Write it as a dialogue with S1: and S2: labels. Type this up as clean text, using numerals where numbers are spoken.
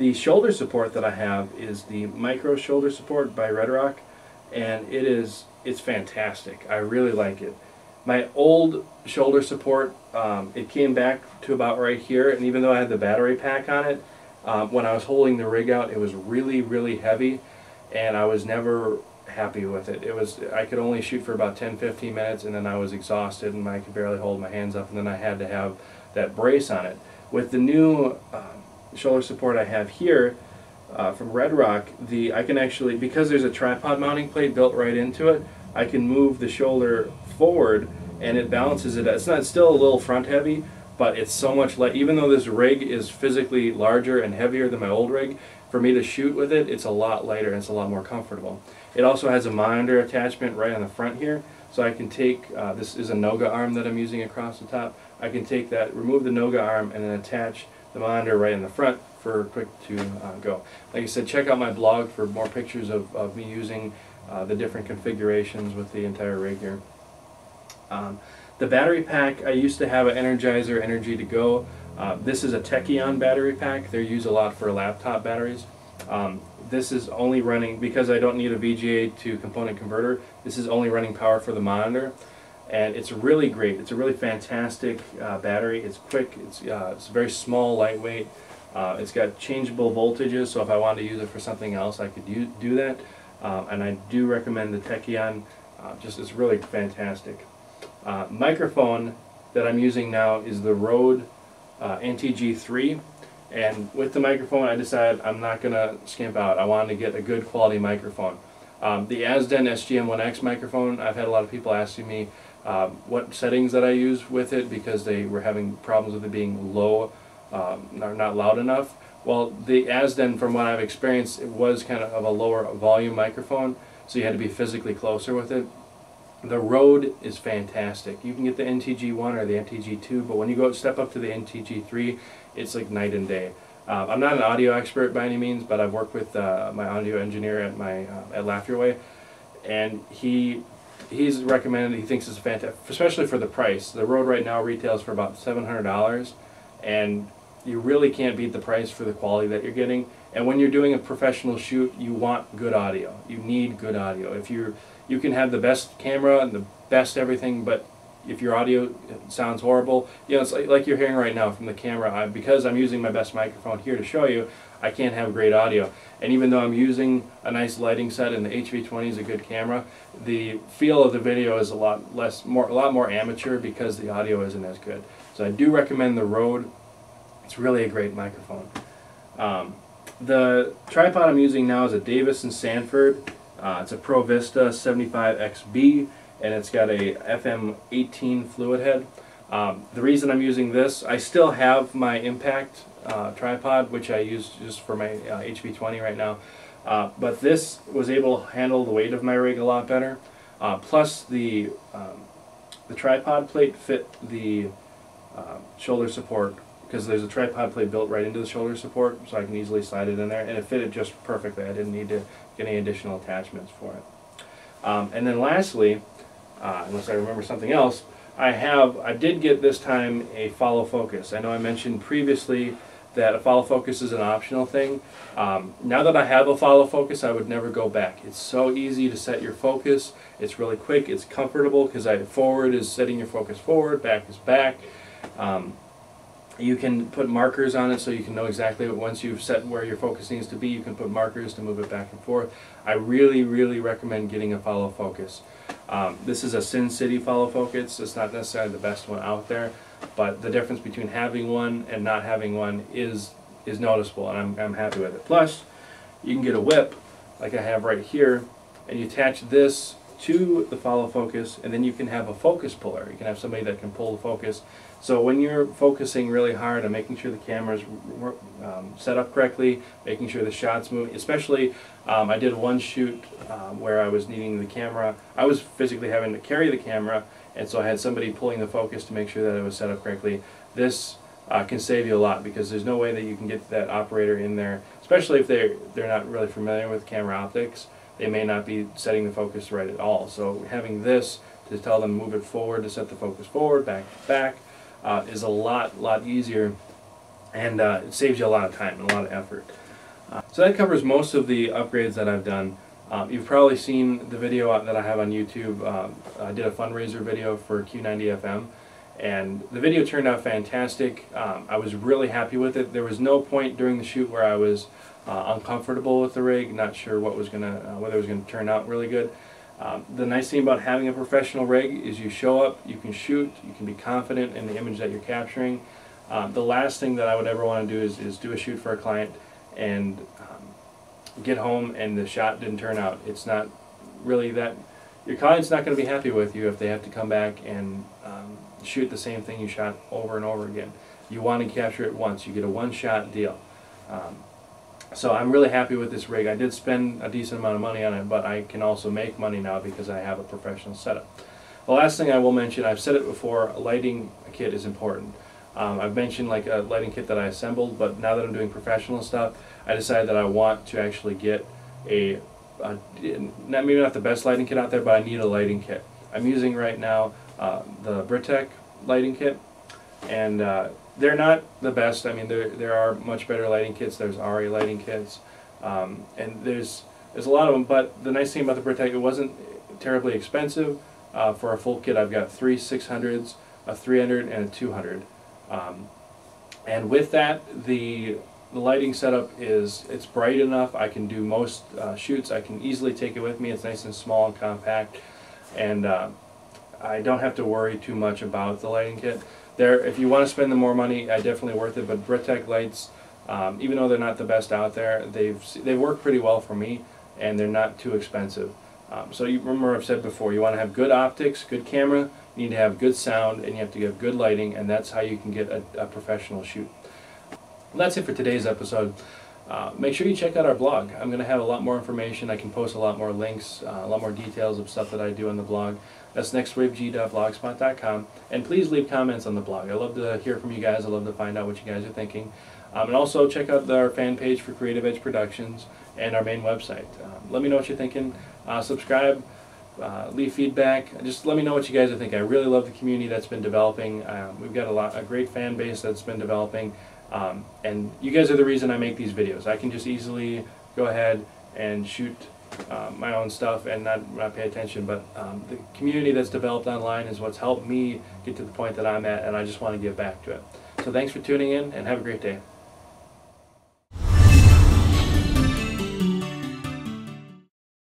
S1: The shoulder support that I have is the micro shoulder support by Red Rock, and it's fantastic. I really like it. My old shoulder support, it came back to about right here, and even though I had the battery pack on it, when I was holding the rig out, it was really, really heavy, and I was never happy with it. I could only shoot for about 10-15 minutes, and then I was exhausted, and I could barely hold my hands up, and then I had to have that brace on it. With the new shoulder support I have here from Red Rock, I can actually, because there's a tripod mounting plate built right into it, I can move the shoulder forward and it balances it. It's still a little front heavy, but it's so much light. Even though this rig is physically larger and heavier than my old rig, for me to shoot with it, it's a lot lighter and it's a lot more comfortable. It also has a monitor attachment right on the front here, so I can take, this is a Noga arm that I'm using across the top. I can take that, remove the Noga arm, and then attach the monitor right in the front for quick to go. Like I said, check out my blog for more pictures of me using the different configurations with the entire rig here. The battery pack, I used to have an Energizer Energy to Go. This is a Techion battery pack. They're used a lot for laptop batteries. This is only running, because I don't need a VGA to component converter, this is only running power for the monitor. And it's really great. It's a really fantastic battery. It's quick, it's very small, lightweight. It's got changeable voltages, so if I wanted to use it for something else, I could do that. And I do recommend the Techion. It's really fantastic. Microphone that I'm using now is the Rode NTG3, and with the microphone I decided I'm not going to skimp out. I wanted to get a good quality microphone. The Azden SGM1X microphone, I've had a lot of people asking me what settings that I use with it because they were having problems with it being low, or not loud enough. Well, the Azden, from what I've experienced, it was kind of a lower volume microphone, so you had to be physically closer with it. The Rode is fantastic. You can get the NTG1 or the NTG2, but when you step up to the NTG3, it's like night and day. I'm not an audio expert by any means, but I've worked with my audio engineer at Laugh Your Way, and he's recommended. He thinks it's fantastic, especially for the price. The Rode right now retails for about $700, and you really can't beat the price for the quality that you're getting. And when you're doing a professional shoot, you want good audio. You need good audio. You can have the best camera and the best everything, but if your audio sounds horrible, it's like you're hearing right now from the camera. Because I'm using my best microphone here to show you, I can't have great audio. And even though I'm using a nice lighting set and the HV20 is a good camera, the feel of the video is a lot more amateur because the audio isn't as good. So I do recommend the Rode. It's really a great microphone. The tripod I'm using now is a Davis & Sanford. It's a Pro Vista 75XB, and it's got a FM18 fluid head. The reason I'm using this, I still have my Impact tripod, which I use just for my HV20 right now, but this was able to handle the weight of my rig a lot better. Plus the tripod plate fit the shoulder support, because there's a tripod plate built right into the shoulder support, so I can easily slide it in there, and it fitted just perfectly. I didn't need to get any additional attachments for it. And then lastly, unless I remember something else, I did get this time a follow focus. I know I mentioned previously that a follow focus is an optional thing. Now that I have a follow focus, I would never go back. It's so easy to set your focus. It's really quick. It's comfortable because forward is setting your focus forward, back is back. You can put markers on it so you can know exactly, once you've set where your focus needs to be, you can put markers to move it back and forth. I really, really recommend getting a follow focus. This is a Sin City follow focus. It's not necessarily the best one out there, but the difference between having one and not having one is noticeable, and I'm happy with it. Plus, you can get a whip like I have right here, and you attach this to the follow focus, and then you can have a focus puller. You can have somebody that can pull the focus. So when you're focusing really hard and making sure the camera's set up correctly, making sure the shot's moving, especially I did one shoot where I was needing the camera. I was physically having to carry the camera, and so I had somebody pulling the focus to make sure that it was set up correctly. This can save you a lot, because there's no way that you can get that operator in there, especially if they're not really familiar with camera optics. They may not be setting the focus right at all. So having this to tell them move it forward, to set the focus forward, back, is a lot easier, and it saves you a lot of time and a lot of effort. So that covers most of the upgrades that I've done. You've probably seen the video that I have on YouTube. I did a fundraiser video for Q90 FM, and the video turned out fantastic. I was really happy with it. There was no point during the shoot where I was uncomfortable with the rig, not sure what was whether it was gonna turn out really good. The nice thing about having a professional rig is you show up, you can shoot, you can be confident in the image that you're capturing. The last thing that I would ever want to do is do a shoot for a client and get home and the shot didn't turn out. It's not really that, your client's not going to be happy with you if they have to come back and shoot the same thing you shot over and over again. You want to capture it once, you get a one-shot deal. So I'm really happy with this rig. I did spend a decent amount of money on it, but I can also make money now because I have a professional setup. The last thing I will mention, I've said it before, a lighting kit is important. I've mentioned like a lighting kit that I assembled, but now that I'm doing professional stuff, I decided that I want to actually get maybe not the best lighting kit out there, but I need a lighting kit. I'm using right now the Britec lighting kit, and they're not the best. I mean, there are much better lighting kits. There's RA lighting kits, and there's a lot of them. But the nice thing about the Britec, it wasn't terribly expensive. For a full kit, I've got 3 600s, a 300, and a 200. And with that, the lighting setup it's bright enough. I can do most shoots. I can easily take it with me. It's nice and small and compact, and I don't have to worry too much about the lighting kit. If you want to spend the more money, definitely worth it. But Britec lights, even though they're not the best out there, they've worked pretty well for me, and they're not too expensive. So you remember I've said before, you want to have good optics, good camera, you need to have good sound, and you have to get good lighting, and that's how you can get a professional shoot. Well, that's it for today's episode. Make sure you check out our blog. I'm going to have a lot more information. I can post a lot more links, a lot more details of stuff that I do on the blog. That's nextwaveg.blogspot.com. And please leave comments on the blog. I love to hear from you guys. I love to find out what you guys are thinking. And also check out our fan page for Creative Edge Productions and our main website. Let me know what you're thinking. Subscribe, leave feedback. Just let me know what you guys are thinking. I really love the community that's been developing. We've got a great fan base that's been developing. And you guys are the reason I make these videos. I can just easily go ahead and shoot my own stuff and not pay attention, but the community that's developed online is what's helped me get to the point that I'm at, and I just want to give back to it. So thanks for tuning in, and have a great day.